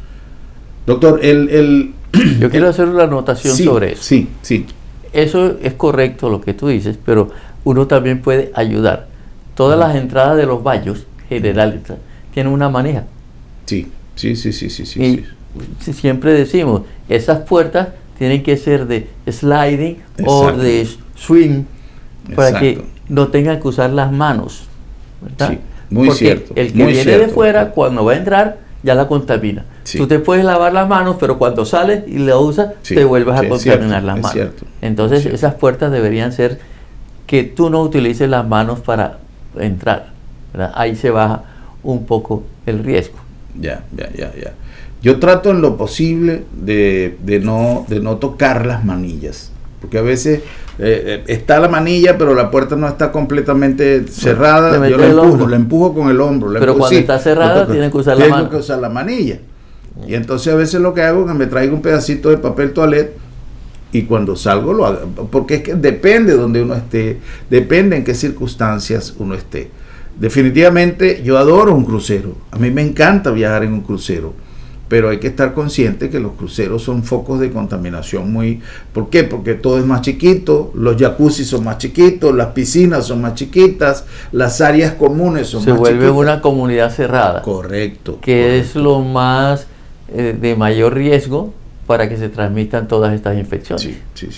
Speaker 1: Doctor,
Speaker 2: yo quiero hacer una anotación sobre eso.
Speaker 1: Sí.
Speaker 2: Eso es correcto lo que tú dices, pero uno también puede ayudar. Todas las entradas de los baños generales tienen una manija.
Speaker 1: Sí.
Speaker 2: Y siempre decimos, esas puertas tienen que ser de sliding o de swing para que no tengan que usar las manos, ¿verdad?
Speaker 1: Sí, muy
Speaker 2: porque
Speaker 1: cierto.
Speaker 2: El que viene de fuera, cuando va a entrar, ya la contamina.
Speaker 1: Sí.
Speaker 2: Tú te puedes lavar las manos, pero cuando sales y la usas, te vuelves a contaminar las manos. Entonces, esas puertas deberían ser que tú no utilices las manos para entrar, ¿verdad? Ahí se baja un poco el riesgo.
Speaker 1: Ya. Yo trato en lo posible de no tocar las manillas, porque a veces está la manilla, pero la puerta no está completamente cerrada. Yo la empujo con el hombro.
Speaker 2: Pero cuando está cerrada, tienen que usar la mano.
Speaker 1: Tienen que usar la manilla. Y entonces a veces lo que hago es que me traigo un pedacito de papel toalette y cuando salgo lo hago, porque es que depende de donde uno esté, depende en qué circunstancias uno esté. Definitivamente yo adoro un crucero, a mí me encanta viajar en un crucero, pero hay que estar consciente que los cruceros son focos de contaminación muy... ¿Por qué? Porque todo es más chiquito, los jacuzzi son más chiquitos, las piscinas son más chiquitas, las áreas comunes son más chiquitas.
Speaker 2: Se vuelve una comunidad cerrada.
Speaker 1: Correcto.
Speaker 2: Que es lo más de mayor riesgo para que se transmitan todas estas infecciones.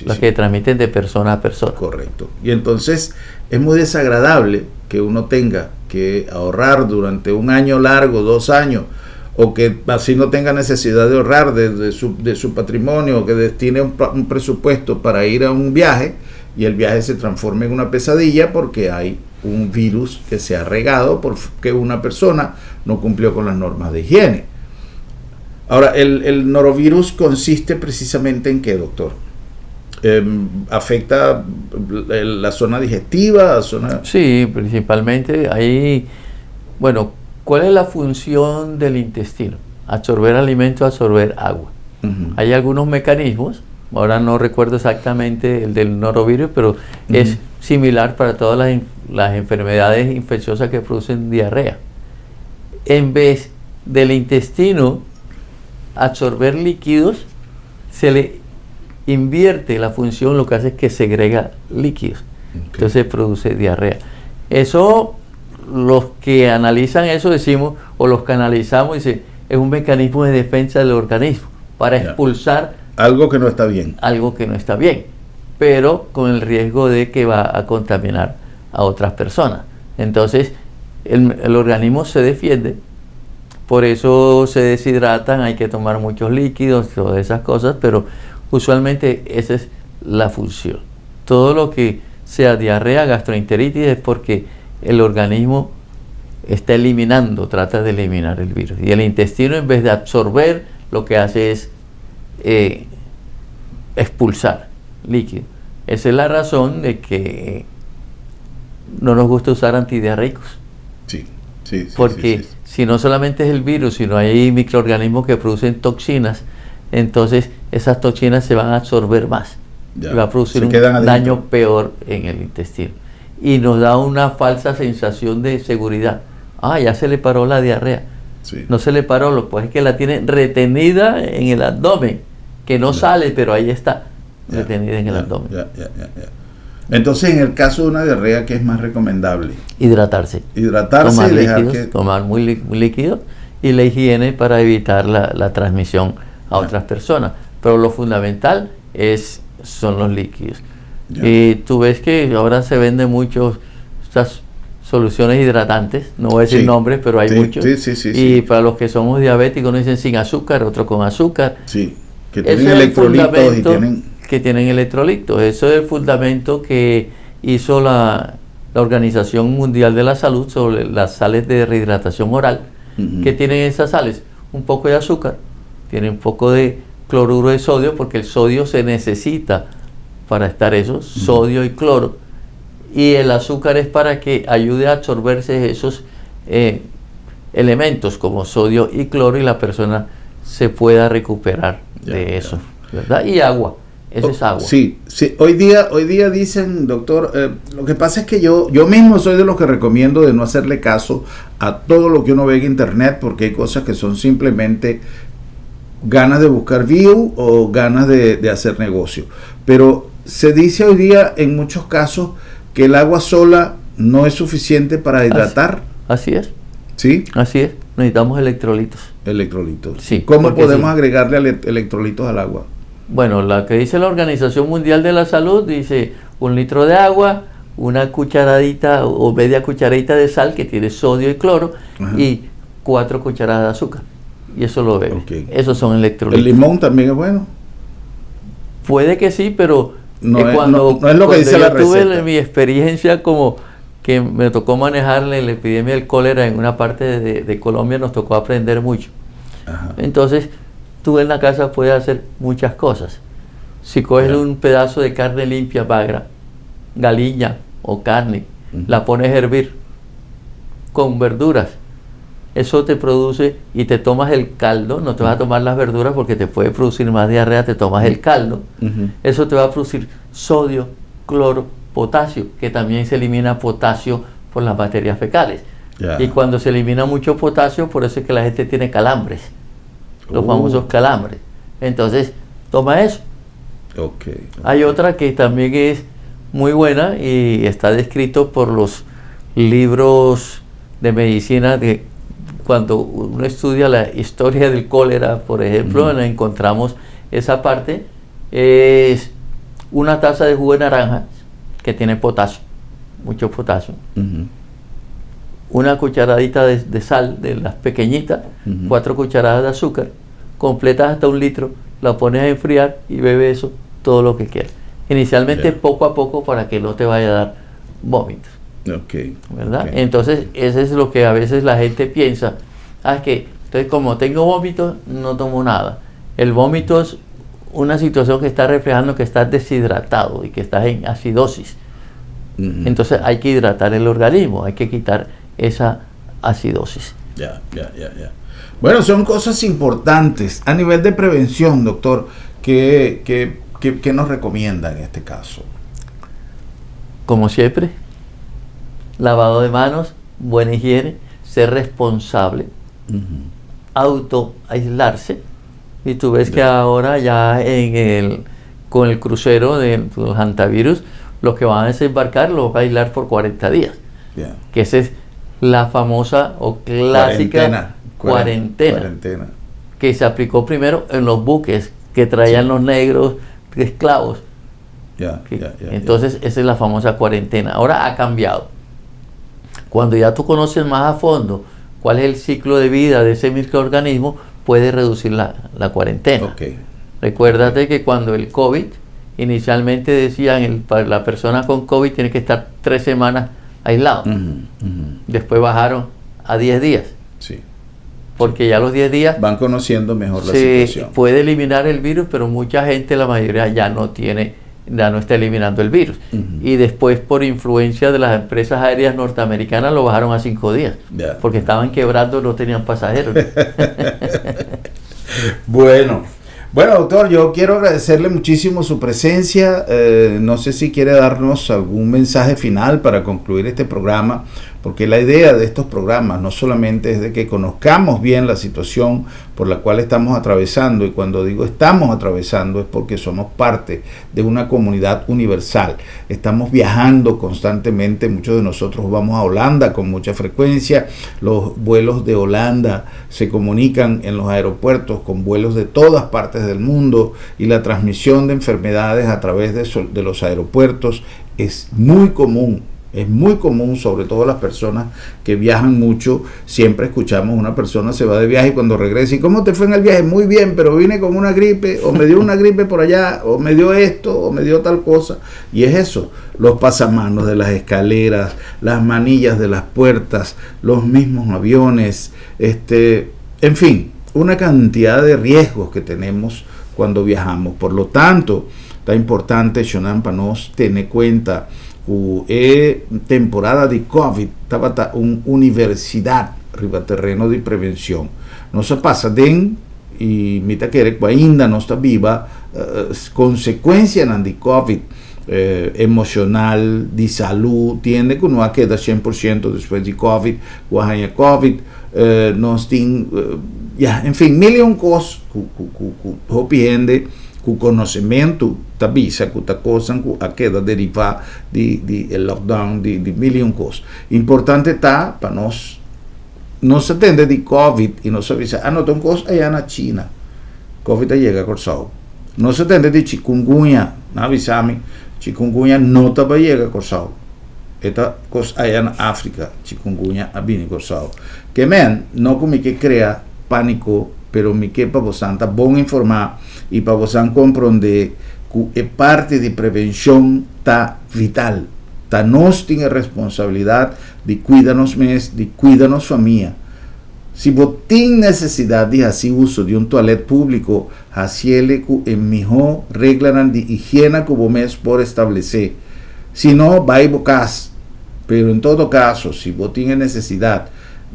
Speaker 2: Las que transmiten de persona a persona.
Speaker 1: Correcto. Y entonces es muy desagradable que uno tenga que ahorrar durante un año largo, 2 años, o que así no tenga necesidad de ahorrar de su patrimonio, o que destine un presupuesto para ir a un viaje y el viaje se transforme en una pesadilla porque hay un virus que se ha regado porque una persona no cumplió con las normas de higiene. Ahora, el norovirus consiste precisamente en qué, doctor? ¿Afecta la zona digestiva?
Speaker 2: Sí, principalmente ahí, bueno, ¿cuál es la función del intestino? Absorber alimento, absorber agua. Hay algunos mecanismos, ahora no recuerdo exactamente el del norovirus, pero es similar para todas las enfermedades infecciosas que producen diarrea. En vez del intestino absorber líquidos, se le invierte la función, lo que hace es que segrega líquidos. Entonces produce diarrea. Eso, los que analizan eso decimos, o los que analizamos, dicen, es un mecanismo de defensa del organismo para expulsar
Speaker 1: algo que no está bien.
Speaker 2: Algo que no está bien, pero con el riesgo de que va a contaminar a otras personas. Entonces, el organismo se defiende. Por eso se deshidratan, hay que tomar muchos líquidos, todas esas cosas, pero usualmente esa es la función. Todo lo que sea diarrea, gastroenteritis, es porque el organismo está eliminando, trata de eliminar el virus. Y el intestino, en vez de absorber, lo que hace es expulsar líquido. Esa es la razón de que no nos gusta usar antidiarreicos. Porque si no solamente es el virus, sino hay microorganismos que producen toxinas, entonces esas toxinas se van a absorber más y va a producir un daño peor en el intestino. Y nos da una falsa sensación de seguridad. Ya se le paró la diarrea. No se le paró, lo que pasa es que la tiene retenida en el abdomen, que no sale, pero ahí está, retenida en el abdomen.
Speaker 1: Entonces, en el caso de una diarrea, ¿qué es más recomendable?
Speaker 2: Hidratarse. Tomar líquidos, tomar muy líquido, y la higiene para evitar la transmisión a otras personas. Pero lo fundamental son los líquidos. Y tú ves que ahora se venden muchos estas soluciones hidratantes, no voy a decir nombres, pero hay muchos. Y para los que somos diabéticos, nos dicen sin azúcar, otro con azúcar.
Speaker 1: Que tienen electrolitos y tienen...
Speaker 2: que tienen electrolitos. Eso es el fundamento que hizo la Organización Mundial de la Salud sobre las sales de rehidratación oral. Que tienen esas sales, un poco de azúcar, tienen un poco de cloruro de sodio, porque el sodio se necesita para estar eso, sodio y cloro, y el azúcar es para que ayude a absorberse esos elementos como sodio y cloro, y la persona se pueda recuperar de eso, ¿verdad? Y agua. Eso es agua.
Speaker 1: Sí. Hoy día dicen, doctor, lo que pasa es que yo mismo soy de los que recomiendo de no hacerle caso a todo lo que uno ve en internet, porque hay cosas que son simplemente ganas de buscar view o ganas de hacer negocio. Pero se dice hoy día en muchos casos que el agua sola no es suficiente para hidratar.
Speaker 2: Así es.
Speaker 1: ¿Sí?
Speaker 2: Así es. Necesitamos electrolitos.
Speaker 1: Sí. ¿Cómo podemos agregarle electrolitos al agua?
Speaker 2: Bueno, la que dice la Organización Mundial de la Salud dice 1 litro de agua, una cucharadita o media cucharadita de sal que tiene sodio y cloro, y 4 cucharadas de azúcar. Y eso lo bebe. Esos son electrolitos.
Speaker 1: ¿El limón también es bueno?
Speaker 2: Puede que sí, pero
Speaker 1: no es lo que dice la receta.
Speaker 2: Yo tuve mi experiencia como que me tocó manejar la epidemia del cólera en una parte de Colombia, nos tocó aprender mucho.
Speaker 1: Ajá.
Speaker 2: Entonces, tú en la casa puedes hacer muchas cosas. Si coges un pedazo de carne limpia, magra, galiña o carne, la pones a hervir con verduras, eso te produce, y te tomas el caldo, no te vas a tomar las verduras porque te puede producir más diarrea, te tomas el caldo, eso te va a producir sodio, cloro, potasio, que también se elimina potasio por las bacterias fecales. Y cuando se elimina mucho potasio, por eso es que la gente tiene calambres, los famosos calambres. Entonces, toma eso.
Speaker 1: Okay.
Speaker 2: Hay otra que también es muy buena y está descrito por los libros de medicina de cuando uno estudia la historia del cólera, por ejemplo, encontramos esa parte. Es una taza de jugo de naranja que tiene potasio, mucho potasio. Una cucharadita de sal, de las pequeñitas, 4 cucharadas de azúcar, completas hasta 1 litro, la pones a enfriar y bebe eso todo lo que quieras. Inicialmente poco a poco para que no te vaya a dar vómitos. ¿Verdad?
Speaker 1: Okay.
Speaker 2: Entonces, eso es lo que a veces la gente piensa. Es que, entonces, como tengo vómito, no tomo nada. El vómito es una situación que está reflejando que estás deshidratado y que estás en acidosis. Entonces, hay que hidratar el organismo, hay que quitar esa acidosis.
Speaker 1: Ya. Bueno, son cosas importantes. A nivel de prevención, doctor, ¿qué nos recomienda en este caso?
Speaker 2: Como siempre, lavado de manos, buena higiene, ser responsable, autoaislarse. Y tú ves que ahora ya con el crucero de los hantavirus, los que van a desembarcar los va a aislar por 40 días. Que esa es la famosa o clásica cuarentena que se aplicó primero en los buques que traían los negros esclavos. Entonces esa es la famosa cuarentena. Ahora ha cambiado. Cuando ya tú conoces más a fondo cuál es el ciclo de vida de ese microorganismo, puedes reducir la cuarentena. Recuérdate que cuando el COVID, inicialmente decían la persona con COVID tiene que estar 3 semanas aislado. Después bajaron a 10 días. Porque ya los 10 días
Speaker 1: van conociendo mejor la situación.
Speaker 2: Puede eliminar el virus, pero mucha gente, la mayoría ya no está eliminando el virus. Y después, por influencia de las empresas aéreas norteamericanas, lo bajaron a 5 días. Porque estaban quebrando, no tenían pasajeros.
Speaker 1: Bueno, doctor, yo quiero agradecerle muchísimo su presencia. No sé si quiere darnos algún mensaje final para concluir este programa, porque la idea de estos programas no solamente es de que conozcamos bien la situación por la cual estamos atravesando, y cuando digo estamos atravesando es porque somos parte de una comunidad universal. Estamos viajando constantemente, muchos de nosotros vamos a Holanda con mucha frecuencia, los vuelos de Holanda se comunican en los aeropuertos con vuelos de todas partes del mundo, y la transmisión de enfermedades a través de los aeropuertos es muy común. Es muy común, sobre todo las personas que viajan mucho. Siempre escuchamos una persona se va de viaje y cuando regresa, ¿y cómo te fue en el viaje? Muy bien, pero vine con una gripe, o me dio una gripe por allá, o me dio esto, o me dio tal cosa. Y es eso, los pasamanos de las escaleras, las manillas de las puertas, los mismos aviones, en fin, una cantidad de riesgos que tenemos cuando viajamos. Por lo tanto, está importante, Shonan, para nos tener cuenta temporada de Covid, estava una universidade ribaterreno de prevenção. Nossa passa den e mita querer que ainda não está viva consequência de Covid emocional, de saúde, tiende que não queda 100% depois de Covid, guarda Covid, nós tem, enfim, milhão coisas que arrepende, com conhecimento, tabisa, com a coisa, com a queda derivada de lockdown, de milhão coisas. Importante está para nós não se atende de Covid e não se avisa, não tem coisa aí na China, Covid chega com saúde. Não se atende de chikungunya, não avisame, chikungunya não está chega com saúde. Esta coisa aí na África, chikungunya abini com saúde. Que men, não como que cria pânico, pero me que para você está bom informar e para você compreender que parte de prevenção está vital. Nós temos responsabilidade de cuidar-nos mais, de cuidar-nos família. Si vos tienes necesidad de hacer uso de un toilet público, hacele en mejor regla de higiene que vos mes por establecer. Si no, va a bocas. Pero en todo caso, si vos tienes necesidad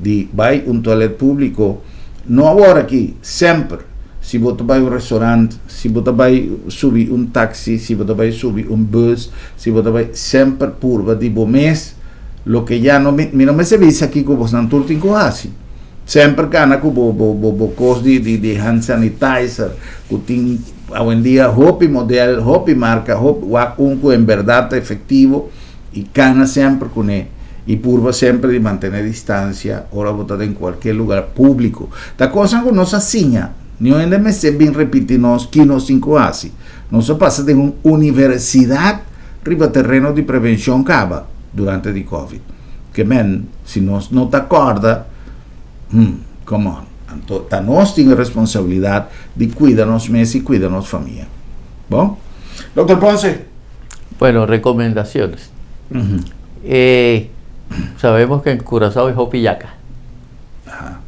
Speaker 1: de ir a un toilet público, no ahora aquí, siempre. Si vos vas a un restaurante, si vos vas a subir un taxi, si vos vas a subir un bus, si vos vas siempre purva de vos mes, lo que ya no me se dice aquí que vos no turtinco así. Sempre cana que vos de hand sanitizer, que tiene hoy en día hopi model, hopi marca, un en verdad efectivo, y cana siempre con él. Y purva siempre de mantener distancia, ahora votar en cualquier lugar público. La cosa que nos asiña, ni hoy en día me sé bien repetirnos que nos 5 así. No se pasa de una universidad riba terreno de prevención cava durante el COVID. Que men, si nos no te acorda, come on. Entonces, nos tiene responsabilidad de cuidarnos mes y cuidarnos familia. ¿Bon? Doctor Ponce.
Speaker 2: Bueno, recomendaciones. Sabemos que en Curazao es hopi yaca.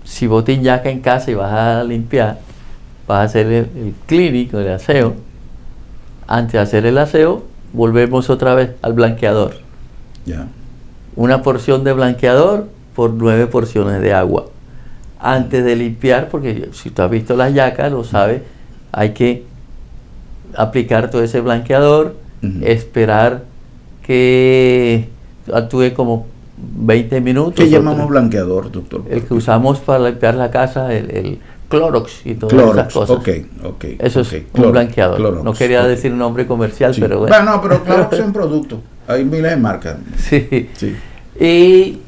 Speaker 2: Si vos tienes yaca en casa y vas a limpiar, vas a hacer el clínico, el aseo. Antes de hacer el aseo, volvemos otra vez al blanqueador.
Speaker 1: Yeah.
Speaker 2: Una porción de blanqueador por 9 porciones de agua. Antes de limpiar, porque si tú has visto las yacas, lo sabes, hay que aplicar todo ese blanqueador, esperar que actúe como 20 minutos.
Speaker 1: ¿Qué llamamos blanqueador, doctor?
Speaker 2: El que usamos para limpiar la casa, el Clorox y todas esas cosas.
Speaker 1: Okay,
Speaker 2: eso es un blanqueador.
Speaker 1: Clorox,
Speaker 2: no quería decir un nombre comercial,
Speaker 1: sí.
Speaker 2: pero bueno.
Speaker 1: Bueno, pero Clorox es un producto. Hay miles de marcas.
Speaker 2: Sí. Y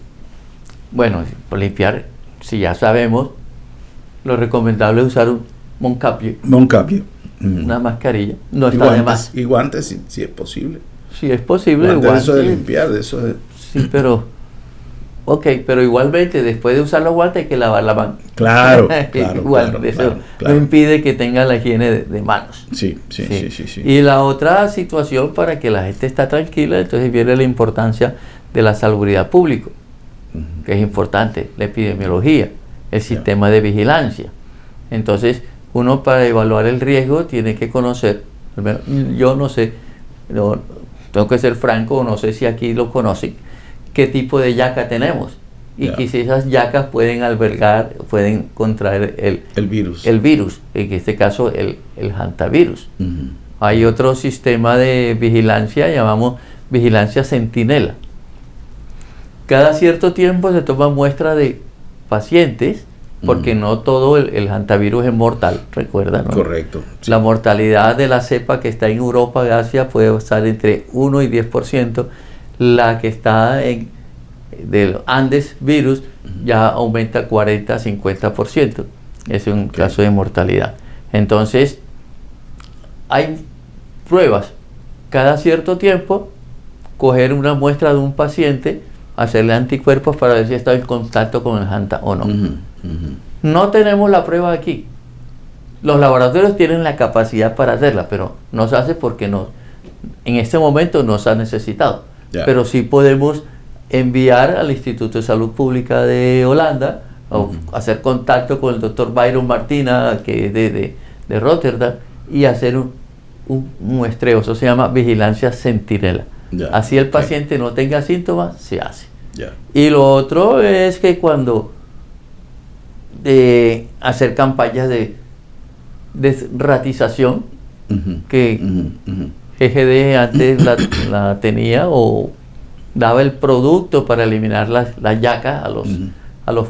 Speaker 2: bueno, para limpiar, si ya sabemos, lo recomendable es usar un Moncapio. Una mascarilla. No está de más.
Speaker 1: Y guantes, si es posible.
Speaker 2: Si es posible,
Speaker 1: guantes. Eso de limpiar, de eso de...
Speaker 2: Sí, pero... Ok, pero igualmente, después de usar los guantes hay que lavar la mano.
Speaker 1: Claro,
Speaker 2: eso no impide que tenga la higiene de manos.
Speaker 1: Sí.
Speaker 2: Y la otra situación, para que la gente esté tranquila, entonces viene la importancia de la salubridad pública, que es importante, la epidemiología, el sistema de vigilancia. Entonces, uno para evaluar el riesgo tiene que conocer, yo no sé, tengo que ser franco, no sé si aquí lo conocen, qué tipo de yaca tenemos y que si esas yacas pueden albergar, pueden contraer el virus, en este caso el hantavirus. Hay otro sistema de vigilancia, llamamos vigilancia centinela. Cada cierto tiempo se toma muestra de pacientes, porque no todo el hantavirus es mortal, recuerda, ¿no?
Speaker 1: Correcto. Sí.
Speaker 2: La mortalidad de la cepa que está en Europa y Asia puede estar entre 1 y 10%. La que está en del Andes virus ya aumenta 40-50%. Es un caso de mortalidad. Entonces, hay pruebas. Cada cierto tiempo, coger una muestra de un paciente, hacerle anticuerpos para ver si está en contacto con el Hanta o no. No tenemos la prueba aquí. Los laboratorios tienen la capacidad para hacerla, pero no se hace porque no, en este momento no se ha necesitado. Pero sí podemos enviar al Instituto de Salud Pública de Holanda o hacer contacto con el doctor Byron Martina, que es de Rotterdam, y hacer un muestreo. Eso se llama vigilancia centinela. Así el paciente no tenga síntomas, se hace. Y lo otro es que cuando hacer campañas de ratización, que GGD antes la tenía o daba el producto para eliminar las yacas a los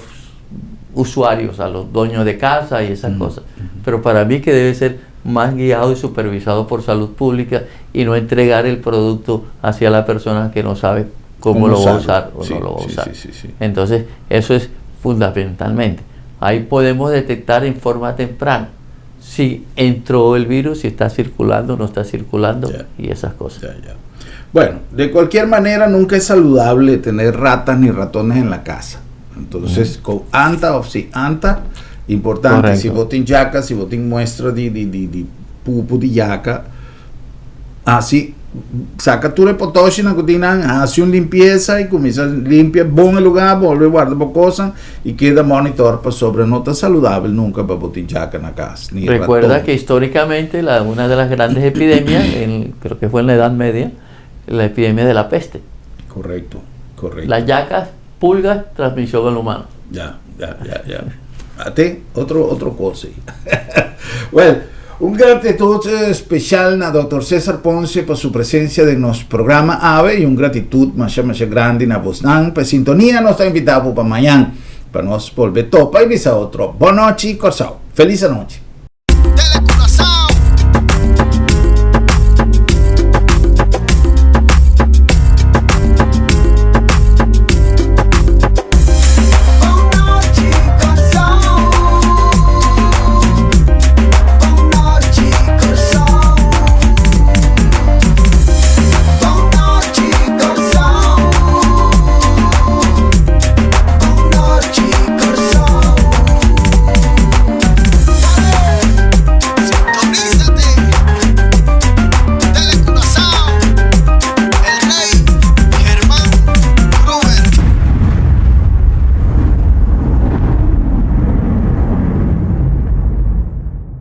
Speaker 2: usuarios, a los dueños de casa y esas cosas. Pero para mí que debe ser más guiado y supervisado por salud pública y no entregar el producto hacia la persona que no sabe cómo lo va a usar o no lo va a usar. Entonces, eso es fundamentalmente. Ahí podemos detectar en forma temprana si entró el virus, si está circulando, no está circulando y esas cosas.
Speaker 1: Bueno, de cualquier manera nunca es saludable tener ratas ni ratones en la casa. Entonces, con anta o si anta, importante. Correcto. Si vos tienes yaca, si vos tienes muestra de pupu de yaca, así saca tu repotoche na cocina, hace una limpieza y comienza a limpiar buen lugar, vuelve a guardar cosas y queda monitor para sobre nota saludable nunca para botillaca en la casa. Ni
Speaker 2: Recuerda
Speaker 1: ratón.
Speaker 2: que históricamente una de las grandes epidemias, creo que fue en la Edad Media, la epidemia de la peste.
Speaker 1: Correcto.
Speaker 2: Las yacas, pulgas, transmisión al humano.
Speaker 1: Ya. A ti, otro cosa. Bueno, un gratitud especial a Dr. César Ponce por su presencia en nuestro programa AVE y un gratitud más grande a vos, por sintonía nos está invitado para mañana, para nos volver topa y visa otro. Buenas noches, Corsao. Feliz noche.